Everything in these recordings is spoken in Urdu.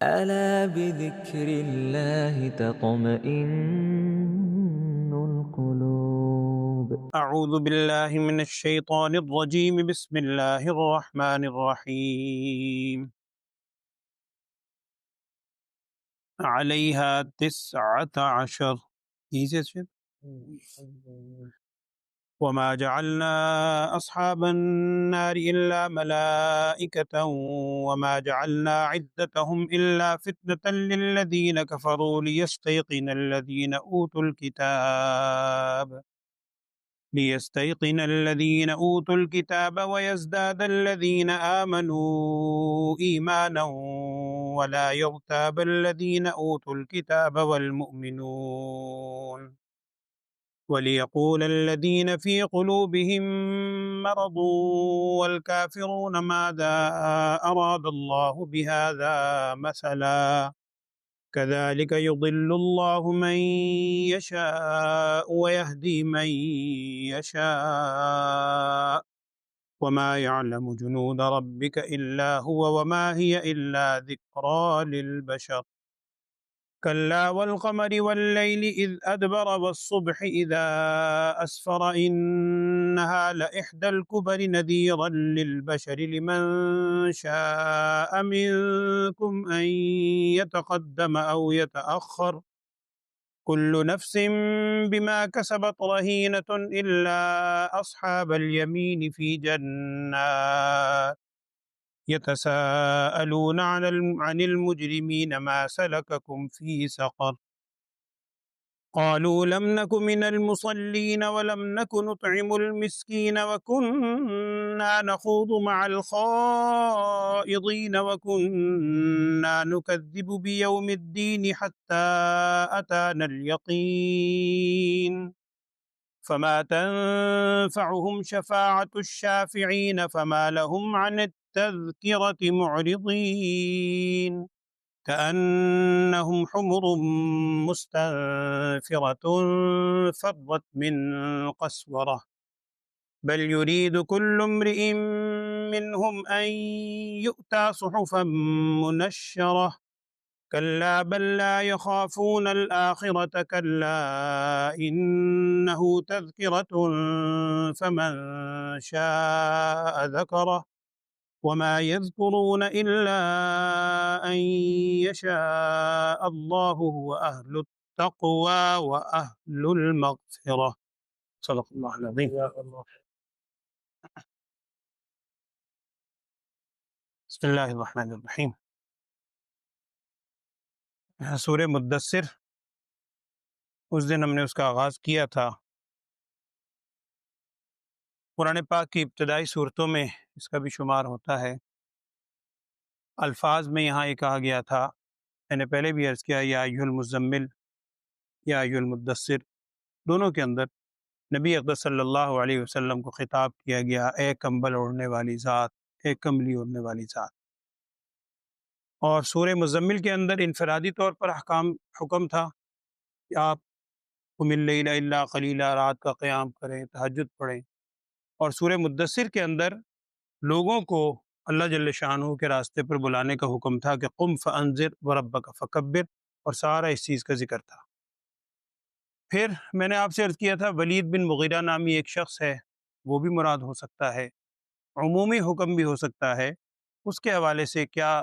ألا بذكر الله تطمئن القلوب. أعوذ بالله من الشيطان الرجيم. بسم الله الرحمن الرحيم. عليها 19. Easy as shit. وما جعلنا أصحاب النار إلا ملائكة وما جعلنا عدتهم إلا فتنة للذين كفروا ليستيقن الذين أوتوا الكتاب ويزداد الذين آمنوا إيمانا ولا يرتاب الذين أوتوا الكتاب والمؤمنون وليقول الذين في قلوبهم مرض والكافرون ماذا أراد الله بهذا مثلا كذلك يضل الله من يشاء ويهدي من يشاء وما يعلم جنود ربك إلا هو وما هي إلا ذكرى للبشر كلا والقمر والليل إذ أدبر والصبح إذا أسفر إنها لإحدى الكبر نذيرا للبشر لمن شاء منكم أن يتقدم أو يتأخر كل نفس بما كسبت رهينة إلا أصحاب اليمين في جنات يتساءلون عن المجرمين ما سلككم في سقر قالوا لم نك من المصلين ولم نك نطعم المسكين وكنا نخوض مع الخائضين وكنا نكذب بيوم الدين حتى أتانا اليقين فما تنفعهم شفاعة الشافعين فما لهم عن التذكرة معرضين كأنهم حمر مستنفرة فرت من قسورة بل يريد كل امرئ منهم أن يؤتى صحفا منشرة كلا بل لا يخافون الآخرة كلا إنه تذكرة فمن شاء ذكره وما يذكرون إلا أن يشاء الله هو أهل التقوى وأهل المغفرة صدق الله العظيم. بسم اللہ الرحمن الرحیم. سورہ مدثر، اس دن ہم نے اس کا آغاز کیا تھا. قرآن پاک کی ابتدائی صورتوں میں اس کا بھی شمار ہوتا ہے. الفاظ میں یہاں یہ کہا گیا تھا، میں نے پہلے بھی عرض کیا، یا ایھا المزمل یا ایھا المدثر، دونوں کے اندر نبی اقدس صلی اللہ علیہ وسلم کو خطاب کیا گیا، اے کمبل اوڑھنے والی ذات، اے کملی اوڑھنے والی ذات. اور سورہ مزمل کے اندر انفرادی طور پر حکم تھا کہ آپ قم اللیل الا قلیلا، رات کا قیام کریں، تہجد پڑھیں. اور سورہ مدثر کے اندر لوگوں کو اللہ جل شانہ کے راستے پر بلانے کا حکم تھا کہ قم فانذر وربک فکبر، اور سارا اس چیز کا ذکر تھا. پھر میں نے آپ سے عرض کیا تھا ولید بن مغیرہ نامی ایک شخص ہے، وہ بھی مراد ہو سکتا ہے، عمومی حکم بھی ہو سکتا ہے. اس کے حوالے سے کیا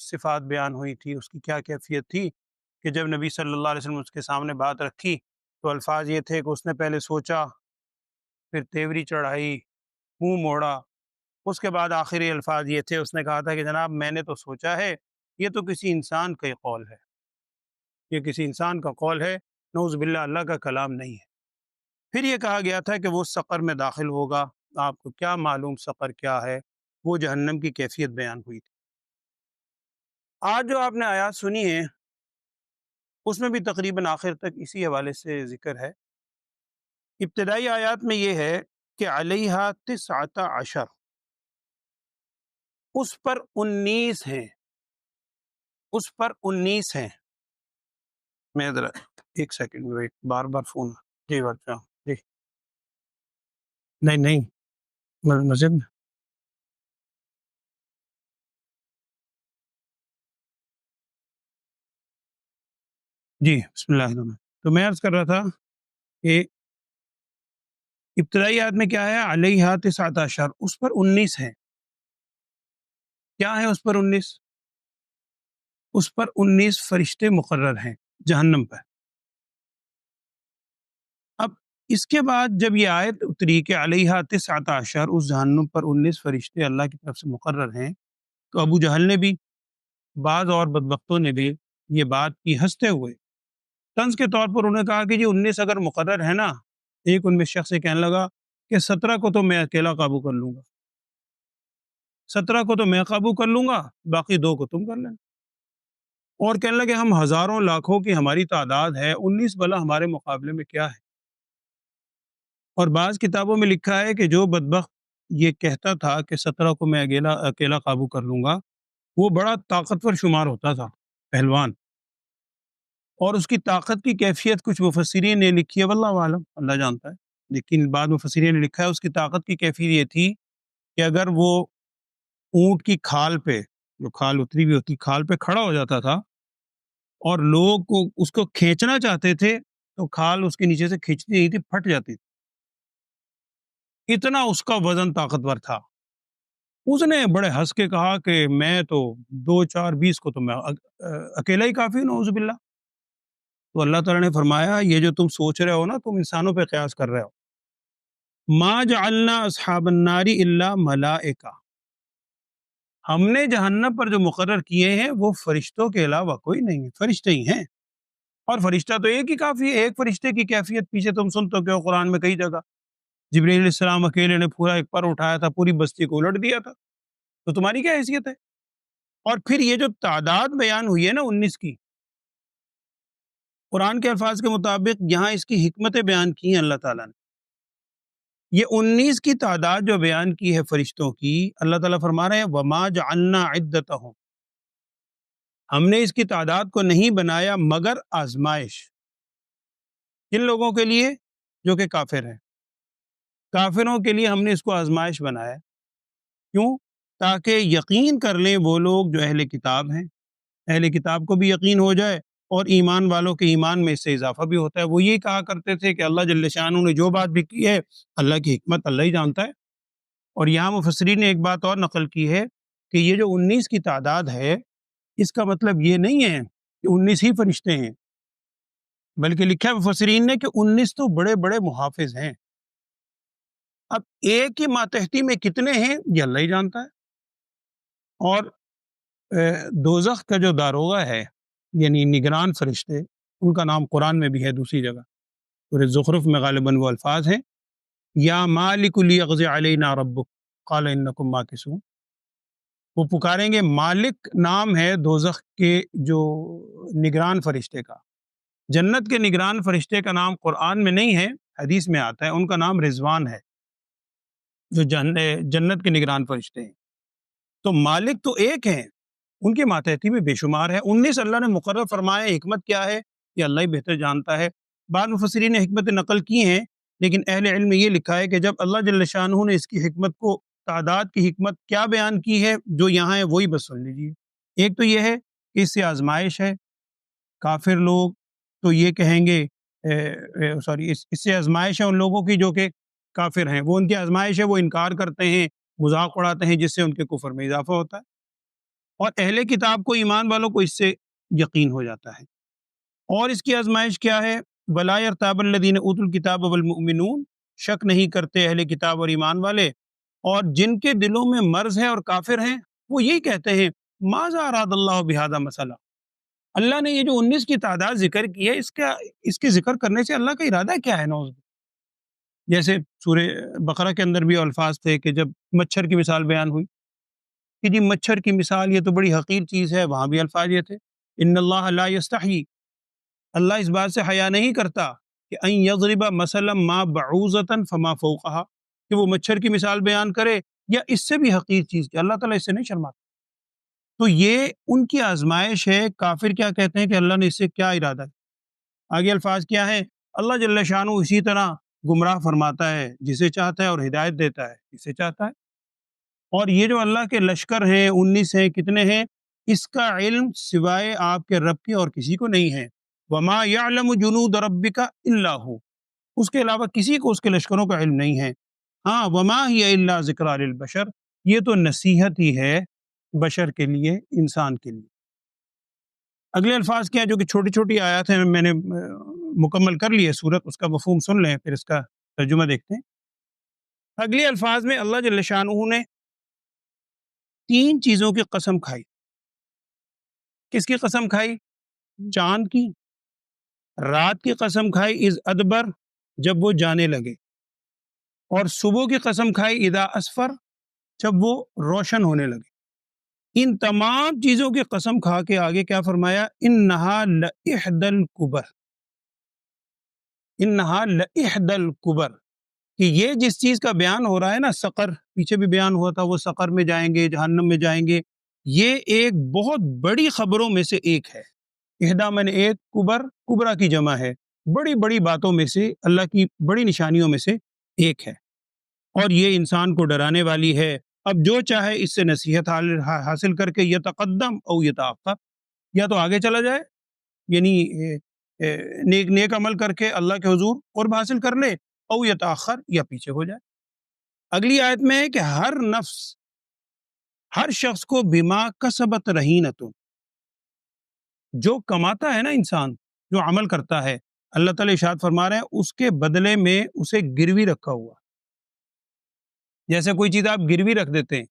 صفات بیان ہوئی تھی، اس کی کیا کیفیت تھی کہ جب نبی صلی اللہ علیہ وسلم اس کے سامنے بات رکھی تو الفاظ یہ تھے کہ اس نے پہلے سوچا، پھر تیوری چڑھائی، منہ موڑا، اس کے بعد آخری الفاظ یہ تھے، اس نے کہا تھا کہ جناب میں نے تو سوچا ہے، یہ تو کسی انسان کا ہی قول ہے، یہ کسی انسان کا قول ہے، نعوذ باللہ اللہ کا کلام نہیں ہے. پھر یہ کہا گیا تھا کہ وہ سقر میں داخل ہوگا. آپ کو کیا معلوم سقر کیا ہے، وہ جہنم کی کیفیت بیان ہوئی تھی. آج جو آپ نے آیات سنی ہے اس میں بھی تقریباً آخر تک اسی حوالے سے ذکر ہے. ابتدائی آیات میں یہ ہے کہ علیہا 19، اس پر 19 ہیں، اس پر 19 ہیں. میں ذرا ایک سیکنڈ ویٹ، بار بار فون. جی بادشاہ جی. نہیں مسجد میں جی بسم اللہ الرحمن الرحیم۔ تو میں عرض کر رہا تھا کہ ابتدائی آیت میں کیا ہے، علیہا 19، اس پر 19 ہیں۔ کیا ہے اس پر 19؟ اس پر 19 فرشتے مقرر ہیں جہنم پر۔ اب اس کے بعد جب یہ آیت اتری کہ علیہا 19، اس جہنم پر 19 فرشتے اللہ کی طرف سے مقرر ہیں، تو ابو جہل نے بھی، بعض اور بدبختوں نے بھی یہ بات کی ہنستے ہوئے۔ طنز کے طور پر انہوں نے کہا کہ جی 19 اگر مقرر ہے نا، ایک ان میں شخص سے کہنے لگا کہ 17 کو تو میں اکیلا قابو کر لوں گا، 17 کو تو میں قابو کر لوں گا، باقی 2 کو تم کر لینا۔ اور کہنے لگے ہم ہزاروں لاکھوں کی ہماری تعداد ہے، 19 بلا ہمارے مقابلے میں کیا ہے۔ اور بعض کتابوں میں لکھا ہے کہ جو بدبخت یہ کہتا تھا کہ 17 کو میں اکیلا قابو کر لوں گا، وہ بڑا طاقتور شمار ہوتا تھا، پہلوان، اور اس کی طاقت کی کیفیت کچھ مفسرین نے لکھی ہے، واللہ عالم، اللہ جانتا ہے، لیکن بعض مفسرین نے لکھا ہے اس کی طاقت کی کیفیت یہ تھی کہ اگر وہ اونٹ کی کھال پہ، جو کھال اتری ہوئی ہوتی، کھال پہ کھڑا ہو جاتا تھا اور لوگ اس کو کھینچنا چاہتے تھے تو کھال اس کے نیچے سے کھینچتی نہیں تھی، پھٹ جاتی تھی، اتنا اس کا وزن طاقتور تھا۔ اس نے بڑے ہنس کے کہا کہ میں تو 2 4 20 کو تو میں اکیلا ہی کافی ہوں، نعوذ باللہ۔ تو اللہ تعالیٰ نے فرمایا یہ جو تم سوچ رہے ہو نا، تم انسانوں پہ قیاس کر رہے ہو، ما جعلنا اصحاب النار الا ملائکہ، ہم نے جہنم پر جو مقرر کیے ہیں وہ فرشتوں کے علاوہ کوئی نہیں ہے، فرشتے ہی ہیں، اور فرشتہ تو ایک ہی کافی ہے۔ ایک فرشتے کی کیفیت پیچھے تم سنتے ہو قرآن میں کئی جگہ، جبرائیل علیہ السلام اکیلے نے پورا ایک پر اٹھایا تھا، پوری بستی کو الٹ دیا تھا، تو تمہاری کیا حیثیت ہے؟ اور پھر یہ جو تعداد بیان ہوئی ہے نا 19 کی، قرآن کے الفاظ کے مطابق یہاں اس کی حکمتیں بیان کی ہیں اللہ تعالیٰ نے۔ یہ 19 کی تعداد جو بیان کی ہے فرشتوں کی، اللہ تعالیٰ فرما رہے ہیں وَمَا جَعَلْنَا عِدَّتَهُمْ، ہم نے اس کی تعداد کو نہیں بنایا مگر آزمائش۔ کن لوگوں کے لیے؟ جو کہ کافر ہیں، کافروں کے لیے ہم نے اس کو آزمائش بنایا۔ کیوں؟ تاکہ یقین کر لیں وہ لوگ جو اہل کتاب ہیں، اہل کتاب کو بھی یقین ہو جائے اور ایمان والوں کے ایمان میں اس سے اضافہ بھی ہوتا ہے۔ وہ یہی کہا کرتے تھے کہ اللہ جل شانہ نے جو بات بھی کی ہے، اللہ کی حکمت اللہ ہی جانتا ہے۔ اور یہاں مفسرین نے ایک بات اور نقل کی ہے کہ یہ جو 19 کی تعداد ہے، اس کا مطلب یہ نہیں ہے کہ 19 ہی فرشتے ہیں، بلکہ لکھا ہے مفسرین نے کہ 19 تو بڑے بڑے محافظ ہیں۔ اب ایک ہی ماتحتی میں کتنے ہیں یہ اللہ ہی جانتا ہے۔ اور دوزخ کا جو داروغہ ہے، یعنی نگران فرشتے، ان کا نام قرآن میں بھی ہے دوسری جگہ، سورہ زخرف میں غالباً وہ الفاظ ہیں، یا مالک لیغض علینا ربک قال انکم ماکثون۔ وہ پکاریں گے، مالک نام ہے دوزخ کے جو نگران فرشتے کا۔ جنت کے نگران فرشتے کا نام قرآن میں نہیں ہے، حدیث میں آتا ہے، ان کا نام رضوان ہے، جو جنت کے نگران فرشتے ہیں۔ تو مالک تو ایک ہیں، ان کے ماتحتی میں بے شمار ہے۔ 19 اللہ نے مقرر فرمائے، حکمت کیا ہے یہ اللہ ہی بہتر جانتا ہے۔ بعض مفسرین نے حکمت نقل کی ہیں، لیکن اہل علم میں یہ لکھا ہے کہ جب اللہ جل شانہ نے اس کی حکمت کو، تعداد کی حکمت کیا بیان کی ہے، جو یہاں ہے وہی بس سن لیجیے۔ ایک تو یہ ہے کہ اس سے آزمائش ہے، کافر لوگ تو یہ کہیں گے اس سے آزمائش ہے ان لوگوں کی جو کہ کافر ہیں، وہ ان کی آزمائش ہے، وہ انکار کرتے ہیں، مذاق اڑاتے ہیں، جس سے ان کے کفر میں اضافہ ہوتا ہے۔ اور اہل کتاب کو، ایمان والوں کو اس سے یقین ہو جاتا ہے۔ اور اس کی آزمائش کیا ہے؟ وَلَا يَرْتَابَ الَّذِينَ أُوتُوا الْكِتَابَ وَالْمُؤْمِنُونَ، شک نہیں کرتے اہل کتاب اور ایمان والے، اور جن کے دلوں میں مرض ہے اور کافر ہیں، وہ یہی کہتے ہیں ماذا اراد اللہ بہذا مسئلہ، اللہ نے یہ جو 19 کی تعداد ذکر کی ہے، اس کے ذکر کرنے سے اللہ کا ارادہ کیا ہے؟ نعوذ باللہ۔ جیسے سورہ بقرہ کے اندر بھی الفاظ تھے کہ جب مچھر کی مثال بیان ہوئی کہ جی مچھر کی مثال یہ تو بڑی حقیر چیز ہے، وہاں بھی الفاظ یہ تھے ان اللہ لا یستحیی، اللہ اس بات سے حیا نہیں کرتا کہ ان یضرب مثلا ما بعوضۃ فما فوقہا، کہ وہ مچھر کی مثال بیان کرے یا اس سے بھی حقیر چیز، کہ اللہ تعالیٰ اس سے نہیں شرماتا۔ تو یہ ان کی آزمائش ہے۔ کافر کیا کہتے ہیں کہ اللہ نے اس سے کیا ارادہ ہے؟ آگے الفاظ کیا ہے؟ اللہ جل شانہ اسی طرح گمراہ فرماتا ہے جسے چاہتا ہے اور ہدایت دیتا ہے جسے چاہتا ہے۔ اور یہ جو اللہ کے لشکر ہیں، 19 ہیں، کتنے ہیں، اس کا علم سوائے آپ کے رب کے اور کسی کو نہیں ہے۔ وما یعلم جنود ربک الا ہو، اس کے علاوہ کسی کو اس کے لشکروں کا علم نہیں ہے۔ ہاں وما ہی الا ذکریٰ للبشر، یہ تو نصیحت ہی ہے بشر کے لیے، انسان کے لیے۔ اگلے الفاظ کیا ہیں جو کہ چھوٹی چھوٹی آیات ہیں، میں نے مکمل کر لی ہے سورت، اس کا مفہوم سن لیں پھر اس کا ترجمہ دیکھتے ہیں۔ اگلے الفاظ میں اللہ جل شانہ نے 3 چیزوں کی قسم کھائی۔ کس کی قسم کھائی؟ چاند کی، رات کی قسم کھائی اذ ادبر، جب وہ جانے لگے، اور صبح کی قسم کھائی اذا اسفر، جب وہ روشن ہونے لگے۔ ان تمام چیزوں کی قسم کھا کے آگے کیا فرمایا؟ انہا لإحدى الکبر، انہا لإحدى الکبر، کہ یہ جس چیز کا بیان ہو رہا ہے نا، سقر، پیچھے بھی بیان ہوا تھا، وہ سقر میں جائیں گے، جہنم میں جائیں گے، یہ ایک بہت بڑی خبروں میں سے ایک ہے۔ احدا میں نے ایک، کبر کبرا کی جمع ہے، بڑی بڑی باتوں میں سے، اللہ کی بڑی نشانیوں میں سے ایک ہے، اور یہ انسان کو ڈرانے والی ہے۔ اب جو چاہے اس سے نصیحت حاصل کر کے یتقدم او یتأخر، یا تو آگے چلا جائے، یعنی نیک عمل کر کے اللہ کے حضور قرب حاصل کر لے، او یتأخر، یا پیچھے ہو جائے۔ اگلی آیت میں ہے کہ ہر نفس، ہر شخص کو بما کسبت رہینۃ، جو کماتا ہے نا انسان، جو عمل کرتا ہے، اللہ تعالیٰ ارشاد فرما رہے ہیں اس کے بدلے میں اسے گروی رکھا ہوا۔ جیسے کوئی چیز آپ گروی رکھ دیتے ہیں،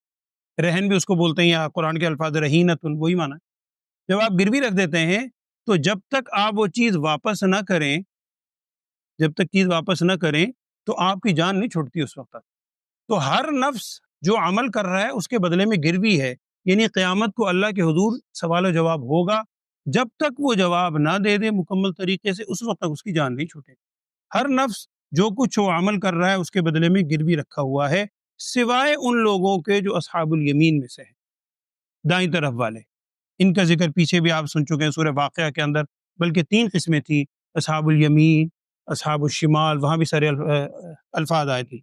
رہن بھی اس کو بولتے ہیں، یا قرآن کے الفاظ رہینۃ، وہی معنی ہے۔ جب آپ گروی رکھ دیتے ہیں تو جب تک آپ وہ چیز واپس نہ کریں، جب تک چیز واپس نہ کریں تو آپ کی جان نہیں چھوٹتی اس وقت تک۔ تو ہر نفس جو عمل کر رہا ہے اس کے بدلے میں گروی ہے، یعنی قیامت کو اللہ کے حضور سوال و جواب ہوگا، جب تک وہ جواب نہ دے دے مکمل طریقے سے، اس وقت تک اس کی جان نہیں چھوٹے۔ ہر نفس جو کچھ وہ عمل کر رہا ہے اس کے بدلے میں گروی رکھا ہوا ہے، سوائے ان لوگوں کے جو اصحاب الیمین میں سے ہیں، دائیں طرف والے۔ ان کا ذکر پیچھے بھی آپ سن چکے ہیں سورہ واقعہ کے اندر، بلکہ 3 قسمیں تھیں، اصحاب الیمین، اصحاب الشمال، وہاں بھی سارے الفاظ آئے تھے۔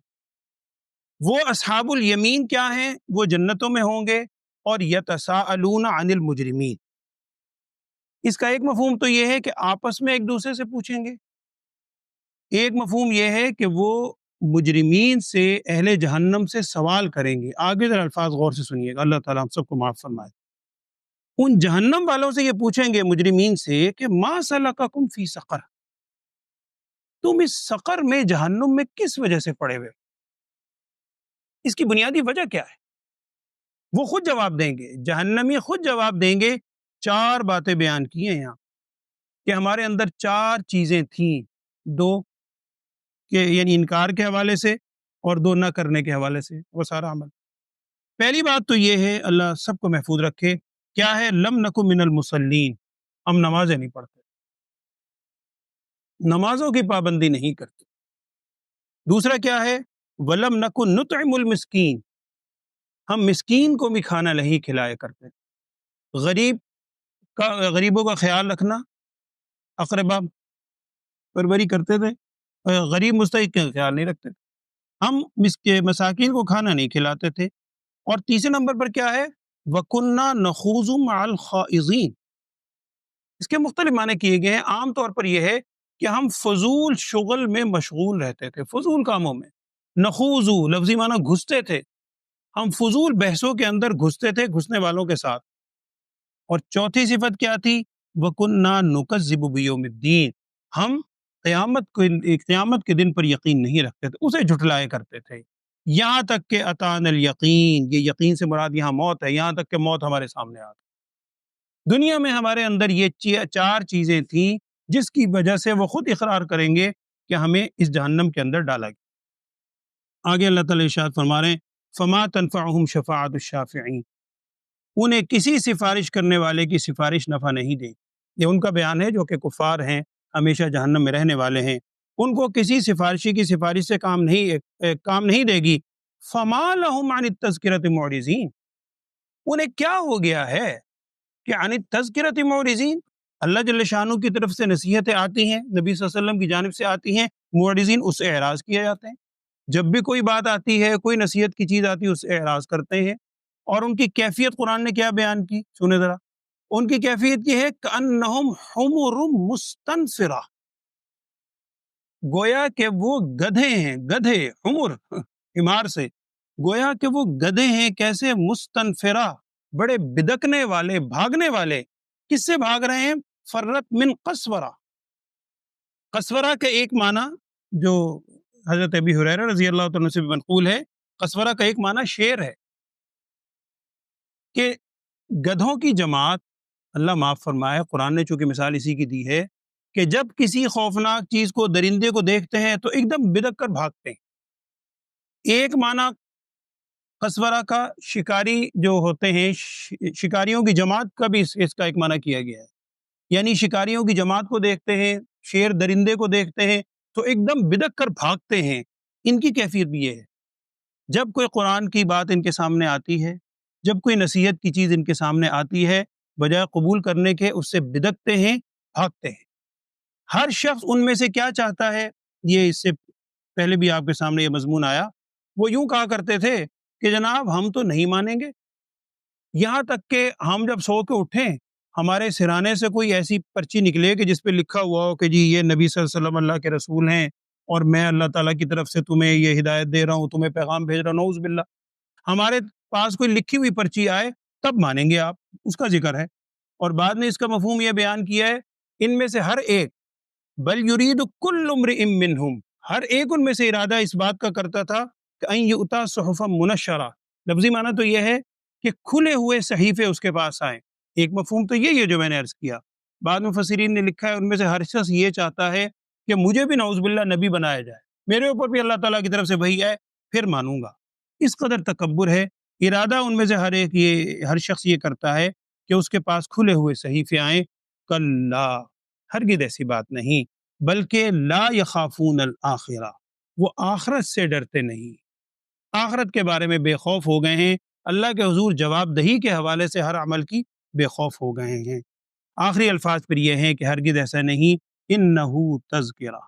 وہ اصحاب الیمین کیا ہیں؟ وہ جنتوں میں ہوں گے، اور یتساءلون عن المجرمین، اس کا ایک مفہوم تو یہ ہے کہ آپس میں ایک دوسرے سے پوچھیں گے، ایک مفہوم یہ ہے کہ وہ مجرمین سے، اہل جہنم سے سوال کریں گے۔ آگے ذرا الفاظ غور سے سنیے گا، اللہ تعالیٰ ہم سب کو معاف فرمائے۔ ان جہنم والوں سے یہ پوچھیں گے، مجرمین سے، کہ ما سلککم فی سقر، تم اس سقر میں، جہنم میں کس وجہ سے پڑے ہوئے؟ اس کی بنیادی وجہ کیا ہے؟ وہ خود جواب دیں گے، جہنمی خود جواب دیں گے۔ 4 باتیں بیان کی ہیں یہاں، کہ ہمارے اندر 4 چیزیں تھیں، 2 کہ یعنی انکار کے حوالے سے، اور 2 نہ کرنے کے حوالے سے، وہ سارا عمل۔ پہلی بات تو یہ ہے، اللہ سب کو محفوظ رکھے، کیا ہے؟ لم نکن من المصلین، ہم نمازیں نہیں پڑھتے، نمازوں کی پابندی نہیں کرتے۔ دوسرا کیا ہے؟ ولم نکن نطعم المسکین، ہم مسکین کو بھی کھانا نہیں کھلایا کرتے۔ غریبوں کا خیال رکھنا، اقربا پروری کرتے تھے، غریب مستحق کا خیال نہیں رکھتے تھے، ہم مساکین کو کھانا نہیں کھلاتے تھے۔ اور تیسرے نمبر پر کیا ہے؟ وَكُنَّا نَخُوضُ مَعَ الْخَائِضِينَ، اس کے مختلف معنی کیے گئے ہیں۔ عام طور پر یہ ہے کہ ہم فضول شغل میں مشغول رہتے تھے، فضول کاموں میں۔ نخوضو لفظی معنی گھستے تھے، ہم فضول بحثوں کے اندر گھستے تھے، گھسنے والوں کے ساتھ۔ اور چوتھی صفت کیا تھی؟ وَكُنَّا نُكَذِّبُ بِيَوْمِ الدِّينِ، ہم قیامت کے دن پر یقین نہیں رکھتے تھے، اسے جھٹلائے کرتے تھے، یہاں تک کہ اتانا الیقین، یہ یقین سے مراد یہاں موت ہے، یہاں تک کہ موت ہمارے سامنے آ گئی۔ دنیا میں ہمارے اندر یہ 4 چیزیں تھیں جس کی وجہ سے وہ خود اقرار کریں گے کہ ہمیں اس جہنم کے اندر ڈالا گیا۔ آگے اللہ تعالیٰ ارشاد فرما رہے ہیں فما تنفعہم شفاعت الشافعین، انہیں کسی سفارش کرنے والے کی سفارش نفع نہیں دے۔ یہ ان کا بیان ہے جو کہ کفار ہیں، ہمیشہ جہنم میں رہنے والے ہیں، ان کو کسی سفارشی کی سفارش سے کام نہیں دے گی۔ فما لہم عن التذکرۃ معرضین، انہیں کیا ہو گیا ہے کہ عن التذکرۃ معرضین، اللہ جل شانہ کی طرف سے نصیحتیں آتی ہیں، نبی صلی اللہ علیہ وسلم کی جانب سے آتی ہیں، معرضین اس سے اعراض کیے جاتے ہیں۔ جب بھی کوئی بات آتی ہے، کوئی نصیحت کی چیز آتی ہے، اس سے اعراض کرتے ہیں۔ اور ان کی کیفیت قرآن نے کیا بیان کی، سنیں ذرا۔ ان کی کیفیت یہ ہے کأنہم حمر مستنفرہ، گویا کہ وہ گدھے ہیں، گدھے حمر حمار سے، گویا کہ وہ گدھے ہیں، کیسے؟ مستنفرہ، بڑے بدکنے والے، بھاگنے والے۔ کس سے بھاگ رہے ہیں؟ فرت من قسورہ، قسورہ کا ایک معنی جو حضرت ابی ہریرہ رضی اللہ تعالیٰ عنہ سے بھی منقول ہے، قسورہ کا ایک معنی شیر ہے کہ گدھوں کی جماعت، اللہ معاف فرمائے، قرآن نے چونکہ مثال اسی کی دی ہے کہ جب کسی خوفناک چیز کو، درندے کو دیکھتے ہیں تو ایک دم بدک کر بھاگتے ہیں۔ ایک معنی قسورہ کا شکاری جو ہوتے ہیں، شکاریوں کی جماعت کا بھی اس کا ایک معنی کیا گیا ہے، یعنی شکاریوں کی جماعت کو دیکھتے ہیں، شیر درندے کو دیکھتے ہیں تو ایک دم بدک کر بھاگتے ہیں۔ ان کی کیفیت بھی یہ ہے، جب کوئی قرآن کی بات ان کے سامنے آتی ہے، جب کوئی نصیحت کی چیز ان کے سامنے آتی ہے، بجائے قبول کرنے کے اس سے بدکتے ہیں، بھاگتے ہیں۔ ہر شخص ان میں سے کیا چاہتا ہے، یہ اس سے پہلے بھی آپ کے سامنے یہ مضمون آیا، وہ یوں کہا کرتے تھے کہ جناب ہم تو نہیں مانیں گے، یہاں تک کہ ہم جب سو کے اٹھیں ہمارے سرانے سے کوئی ایسی پرچی نکلے کہ جس پہ لکھا ہوا ہو کہ جی یہ نبی صلی اللہ علیہ وسلم اللہ کے رسول ہیں اور میں اللہ تعالیٰ کی طرف سے تمہیں یہ ہدایت دے رہا ہوں، تمہیں پیغام بھیج رہا ہوں، نعوذ باللہ، ہمارے پاس کوئی لکھی ہوئی پرچی آئے تب مانیں گے آپ، اس کا ذکر ہے۔ اور بعد میں اس کا مفہوم یہ بیان کیا ہے، ان میں سے ہر ایک، بل یرید کل امرئ منہم، ہر ایک ان میں سے ارادہ اس بات کا کرتا تھا کہ ان یؤتی صحفا منشرہ، لفظی معنی تو یہ ہے کہ کھلے ہوئے صحیفے اس کے پاس آئیں۔ ایک مفہوم تو یہی ہے جو میں نے عرض کیا، بعد میں مفسرین نے لکھا ہے ان میں سے ہر شخص یہ چاہتا ہے کہ مجھے بھی نعوذ باللہ نبی بنایا جائے، میرے اوپر بھی اللہ تعالیٰ کی طرف سے وحی آئے پھر مانوں گا۔ اس قدر تکبر ہے، ارادہ ان میں سے ہر شخص یہ کرتا ہے کہ اس کے پاس کھلے ہوئے صحیفے آئیں۔ کلا، ہرگز ایسی بات نہیں، بلکہ لا یخافون الآخرہ، وہ آخرت سے ڈرتے نہیں، آخرت کے بارے میں بے خوف ہو گئے ہیں، اللہ کے حضور جواب دہی کے حوالے سے ہر عمل کی بے خوف ہو گئے ہیں۔ آخری الفاظ پھر یہ ہیں کہ ہرگز ایسا نہیں، انہو تذکرہ،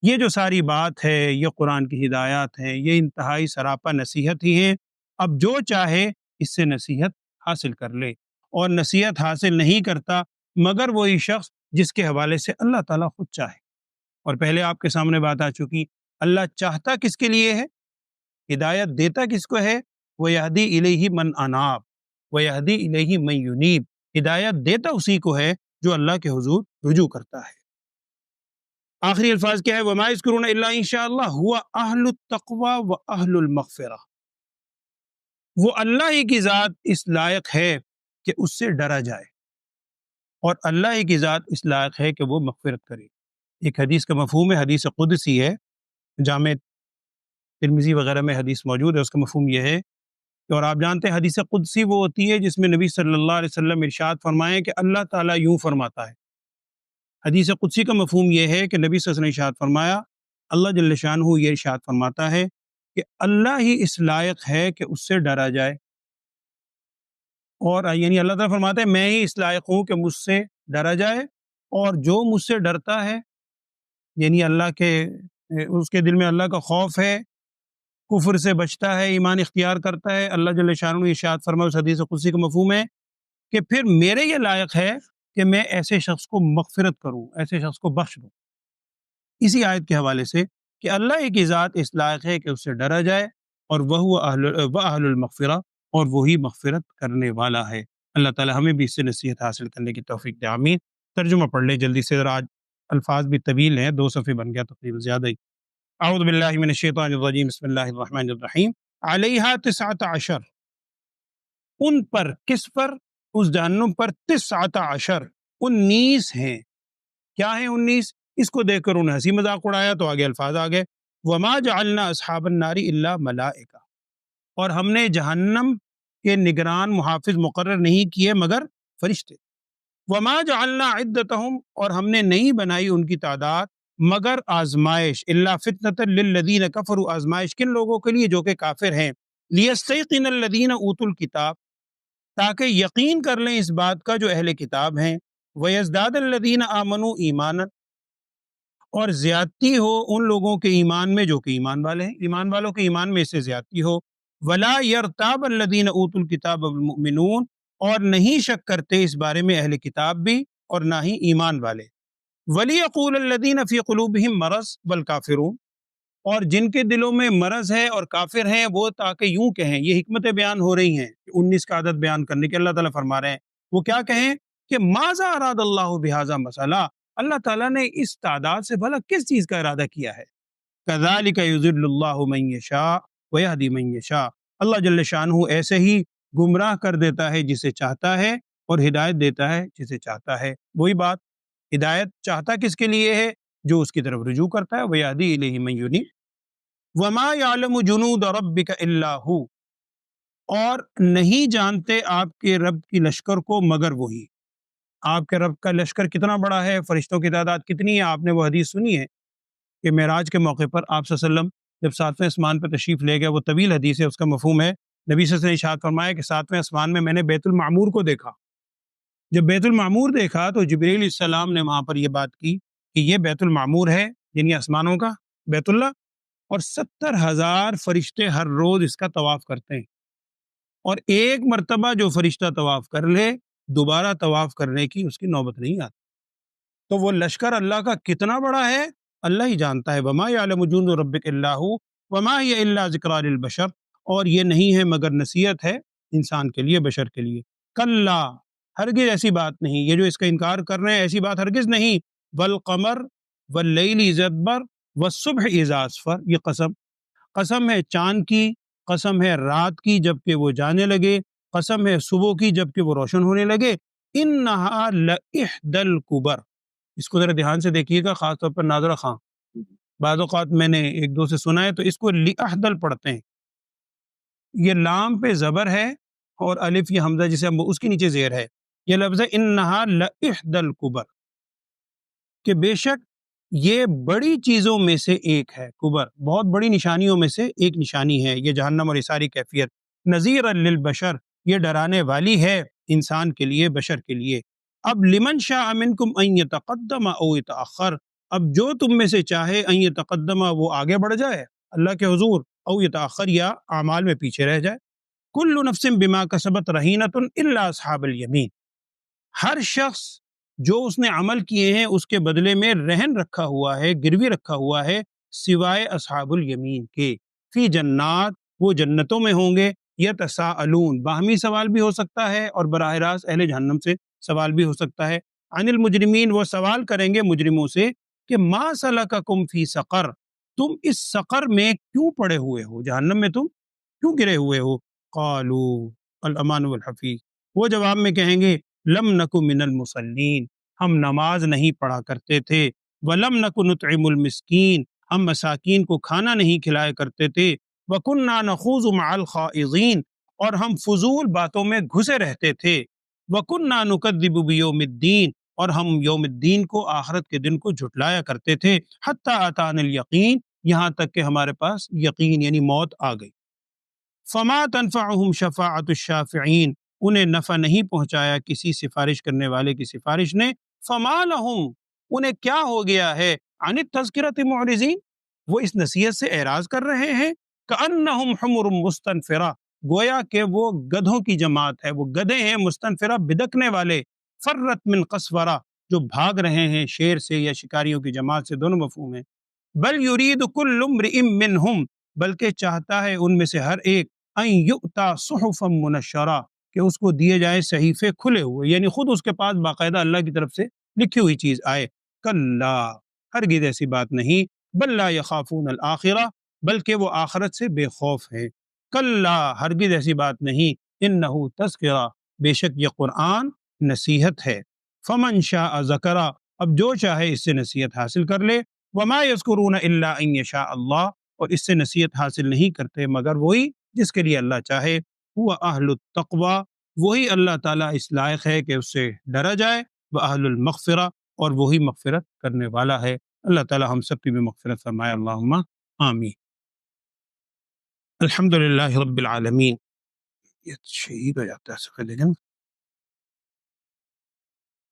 یہ جو ساری بات ہے، یہ قرآن کی ہدایات ہیں، یہ انتہائی سراپا نصیحت ہی ہیں۔ اب جو چاہے اس سے نصیحت حاصل کر لے، اور نصیحت حاصل نہیں کرتا مگر وہی شخص جس کے حوالے سے اللہ تعالیٰ خود چاہے۔ اور پہلے آپ کے سامنے بات آ چکی، اللہ چاہتا کس کے لیے ہے، ہدایت دیتا کس کو ہے، وَيَهْدِي إِلَيْهِ مَنْ أَنَابَ وَيَهْدِي إِلَيْهِ مَنْ يُنِيبُ، ہدایت دیتا اسی کو ہے جو اللہ کے حضور رجوع کرتا ہے۔ آخری الفاظ کیا ہے، وَمَا يَذْكُرُونَ إِلَّا إِن شَاءَ اللَّهُ هُوَ أَهْلُ التَّقْوَى وَأَهْلُ الْمَغْفِرَةِ، وہ اللہ ہی کی ذات اس لائق ہے کہ اس سے ڈرا جائے، اور اللہ ہی کی ذات اس لائق ہے کہ وہ مغفرت کرے۔ ایک حدیث کا مفہوم ہے، حدیث قدسی ہے، جامع ترمذی وغیرہ میں حدیث موجود ہے، اس کا مفہوم یہ ہے، اور آپ جانتے ہیں حدیث قدسی وہ ہوتی ہے جس میں نبی صلی اللہ علیہ وسلم ارشاد فرمائیں کہ اللہ تعالیٰ یوں فرماتا ہے۔ حدیث قدسی کا مفہوم یہ ہے کہ نبی صلی اللہ علیہ وسلم نے ارشاد فرمایا، اللہ جل شانہ یہ ارشاد فرماتا ہے کہ اللہ ہی اس لائق ہے کہ اس سے ڈرا جائے، اور یعنی اللہ تعالیٰ فرماتا ہے میں ہی اس لائق ہوں کہ مجھ سے ڈرا جائے، اور جو مجھ سے ڈرتا ہے، یعنی اللہ کے، اس کے دل میں اللہ کا خوف ہے، کفر سے بچتا ہے، ایمان اختیار کرتا ہے، اللہ جل شانہ نے ارشاد فرمایا، اس حدیث قدسی کا مفہوم ہے کہ پھر میرے یہ لائق ہے کہ میں ایسے شخص کو مغفرت کروں، ایسے شخص کو بخش دوں۔ اسی آیت کے حوالے سے کہ اللہ ہی کی ذات اس لائق ہے کہ اس سے ڈرا جائے، اور وہ اہل المغفرہ، اور وہی مغفرت کرنے والا ہے۔ اللہ تعالی ہمیں بھی اس سے نصیحت حاصل کرنے کی توفیق دے، آمین۔ ترجمہ پڑھ لیں جلدی سے، ذرا آج الفاظ بھی طویل ہیں، 2 صفحے بن گیا تقریباً، زیادہ ہی۔ اعوذ باللہ من الشیطان الرجیم، بسم اللہ الرحمن الرحیم۔ علیہا 19، ان پر، کس پر، اس جہنم پر، 19 19 ہیں۔ کیا ہیں 19؟ اس کو دیکھ کر انہیں ہنسی مذاق اڑایا تو آگے الفاظ آ گئے، وما جعلنا اصحاب النار الا ملائکہ، اور ہم نے جہنم کے نگران محافظ مقرر نہیں کیے مگر فرشتے، وما جعلنا عدتہم، اور ہم نے نہیں بنائی ان کی تعداد مگر آزمائش، الا فتنۃ للذین کفروا، آزمائش کن لوگوں کے لیے جو کہ کافر ہیں، لیستیقن الذین اوتوا الکتاب، تاکہ یقین کر لیں اس بات کا جو اہل کتاب ہیں، ویزداد الذین آمنوا ایمانا، اور زیادتی ہو ان لوگوں کے ایمان میں جو کہ ایمان والے ہیں، ایمان والوں کے ایمان میں اس سے زیادتی ہو، ولا یرتاب الذین اوتوا الکتاب والمؤمنون، اور نہیں شک کرتے اس بارے میں اہل کتاب بھی اور نہ ہی ایمان والے۔ وَلِيَقُولَ الَّذِينَ فِي قُلُوبِهِم مَرَضٌ وَالْكَافِرُونَ، اور جن کے دلوں میں مرض ہے اور کافر ہیں وہ تاکہ یوں کہیں، یہ حکمتیں بیان ہو رہی ہیں 19 کا عدد بیان کرنے کے اللہ تعالیٰ فرما رہے ہیں، وہ کیا کہیں کہ ماذا اراد اللہ بہذا مسئلہ، اللہ تعالیٰ نے اس تعداد سے بھلا کس چیز کا ارادہ کیا ہے۔ كذلك يضل اللہ من یشاء ویہدی من یشاء، اللہ جل شانہ ایسے ہی گمراہ کر دیتا ہے جسے چاہتا ہے اور ہدایت دیتا ہے جسے چاہتا ہے۔ وہی بات، ہدایت چاہتا کس کے لیے ہے؟ جو اس کی طرف رجوع کرتا ہے، ویہدی الیہ من ینیب۔ وما یعلم جنود ربک الا ہو، اور نہیں جانتے آپ کے رب کی لشکر کو مگر وہی۔ آپ کے رب کا لشکر کتنا بڑا ہے، فرشتوں کی تعداد کتنی ہے؟ آپ نے وہ حدیث سنی ہے کہ معراج کے موقع پر آپ صلی اللہ علیہ وسلم جب 7ویں آسمان پہ تشریف لے گئے، وہ طویل حدیث ہے، اس کا مفہوم ہے، نبی صلی اللہ علیہ وسلم نے ارشاد فرمایا کہ 7ویں آسمان میں نے بیت المعمور کو دیکھا۔ جب بیت المعمور دیکھا تو جبریل علیہ السلام نے وہاں پر یہ بات کی کہ یہ بیت المعمور ہے، یعنی آسمانوں کا بیت اللہ، اور 70,000 فرشتے ہر روز اس کا طواف کرتے ہیں، اور ایک مرتبہ جو فرشتہ طواف کر لے دوبارہ طواف کرنے کی اس کی نوبت نہیں آتی۔ تو وہ لشکر اللہ کا کتنا بڑا ہے اللہ ہی جانتا ہے۔ وما یعلم جنود ربک الا ہو وما ہی الا ذکریٰ للبشر، اور یہ نہیں ہے مگر نصیحت ہے انسان کے لیے، بشر کے لیے۔ کلا، ہرگز ایسی بات نہیں، یہ جو اس کا انکار کر رہے ہیں ایسی بات ہرگز نہیں۔ والقمر واللیل اذ ادبر والصبح اذا اسفر، یہ قسم ہے چاند کی، قسم ہے رات کی جبکہ وہ جانے لگے، قسم ہے صبح کی جبکہ وہ روشن ہونے لگے۔ انہا لإحدی الکبر، اس کو ذرا دھیان سے دیکھیے گا، خاص طور پر ناظرہ خان، بعض اوقات میں نے ایک دو سے سنا ہے تو اس کو لأحدل پڑھتے ہیں، یہ لام پہ زبر ہے اور الف یہ حمزہ جسے ہم اس کے نیچے زیر ہے، یہ لفظ ہے انہا لإحدی الکبر، کہ بے شک یہ بڑی چیزوں میں سے ایک ہے۔ کبر بہت بڑی نشانیوں میں سے ایک نشانی ہے یہ جہنم اور یہ ساری کیفیت۔ نذیرا للبشر، یہ ڈرانے والی ہے انسان کے لیے، بشر کے لیے۔ اب لمن شاء منکم ان یتقدم او یتأخر، اب جو تم میں سے چاہے ان یتقدم، وہ آگے بڑھ جائے اللہ کے حضور، او یتأخر، یا اعمال میں پیچھے رہ جائے۔ کل نفس بما کسبت رہینۃ الا اصحاب الیمین، ہر شخص جو اس نے عمل کیے ہیں اس کے بدلے میں رہن رکھا ہوا ہے، گروی رکھا ہوا ہے، سوائے اصحاب الیمین کے۔ فی جنات، وہ جنتوں میں ہوں گے، یتساءلون، باہمی سوال بھی ہو سکتا ہے اور براہ راست اہل جہنم سے سوال بھی ہو سکتا ہے۔ عن المجرمین، وہ سوال کریں گے مجرموں سے کہ ما سلککم فی سقر، تم اس سقر میں کیوں پڑے ہوئے ہو، جہنم میں تم کیوں گرے ہوئے ہو؟ قالوا الامان والحفیظ، وہ جواب میں کہیں گے لم نک من المصلین، ہم نماز نہیں پڑھا کرتے تھے، ولم نک نطعم المسکین، ہم مساکین کو کھانا نہیں کھلایا کرتے تھے، وکننا نخوض مع الخائضین، اور ہم فضول باتوں میں گھسے رہتے تھے، وکننا نکذب بیوم الدین، اور ہم یوم الدین کو، آخرت کے دن کو جھٹلایا کرتے تھے، حتی اتانا الیقین، یہاں تک کہ ہمارے پاس یقین یعنی موت آ گئی۔ فما تنفعهم شفاعت الشافعین، انہیں نفع نہیں پہنچایا کسی سفارش کرنے والے کی سفارش نے۔ فما لہم، انہیں کیا ہو گیا ہے، عن التذکرۃ معرضین، وہ اس نصیحت سے اعراض کر رہے ہیں، کأنہم حمر مستنفرہ، گویا کہ وہ گدھوں کی جماعت ہے، وہ گدھے ہیں مستنفرہ بدکنے والے، فرت من قسورہ، جو بھاگ رہے ہیں شیر سے یا شکاریوں کی جماعت سے، دونوں مفہوم ہیں۔ بل یرید کل امرئ منہم، بلکہ چاہتا ہے ان میں سے ہر ایک، ان یؤتا صحفا منشرہ، کہ اس کو دیے جائیں صحیفے کھلے ہوئے، یعنی خود اس کے پاس باقاعدہ اللہ کی طرف سے لکھی ہوئی چیز آئے۔ کلا، ہرگز ایسی بات نہیں، بل لا یخافون الآخرہ، بلکہ وہ آخرت سے بے خوف ہیں۔ کلا، ہرگز ایسی بات نہیں، انہ تذکرہ، بے شک یہ قرآن نصیحت ہے۔ فمن شاء ذکرہ، اب جو چاہے اس سے نصیحت حاصل کر لے۔ وما یذکرون الا ان یشاء اللہ، اور اس سے نصیحت حاصل نہیں کرتے مگر وہی جس کے لیے اللہ چاہے۔ هو اہل التقوی، وہی اللہ تعالیٰ اس لائق ہے کہ اس سے ڈرا جائے، واہل المغفرہ، اور وہی مغفرت کرنے والا ہے۔ اللہ تعالیٰ ہم سب کی بھی مغفرت فرمائے، اللہم آمین۔ الحمدللہ رب العالمین، یہ شہید ہو جاتا ہے لیکن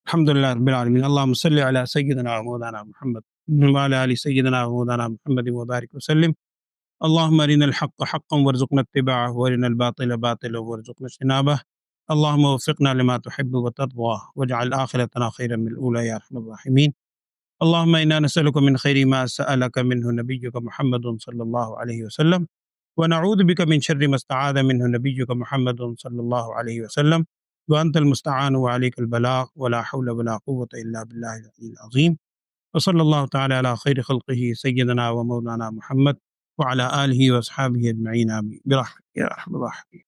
الحمدللہ رب العالمین، اللہم صلی علی سیدنا و مولانا محمد وعلی آل سیدنا و مولانا محمد وبارک وسلم۔ اللہم ارنا الحق حقا وارزقنا اتباعہ، وارنا الباطل باطلا وارزقنا اجتنابہ۔ اللهم وفقنا لما تحب وترضى واجعل آخرتنا خيرا من الأولى يا أرحم الراحمين. اللهم إنا نسألك من خير ما سألك منه نبيك محمد صلى الله عليه وسلم، ونعوذ بك من شر ما استعاذ منه نبيك محمد صلى الله عليه وسلم، وأنت المستعان وعليك البلاغ، ولا حول ولا قوة إلا بالله العلي العظيم. وصلى الله تعالى على خير خلقه سيدنا ومولانا محمد وعلى آله وأصحابه أجمعين آمين برحمتك يا أرحم الراحمين.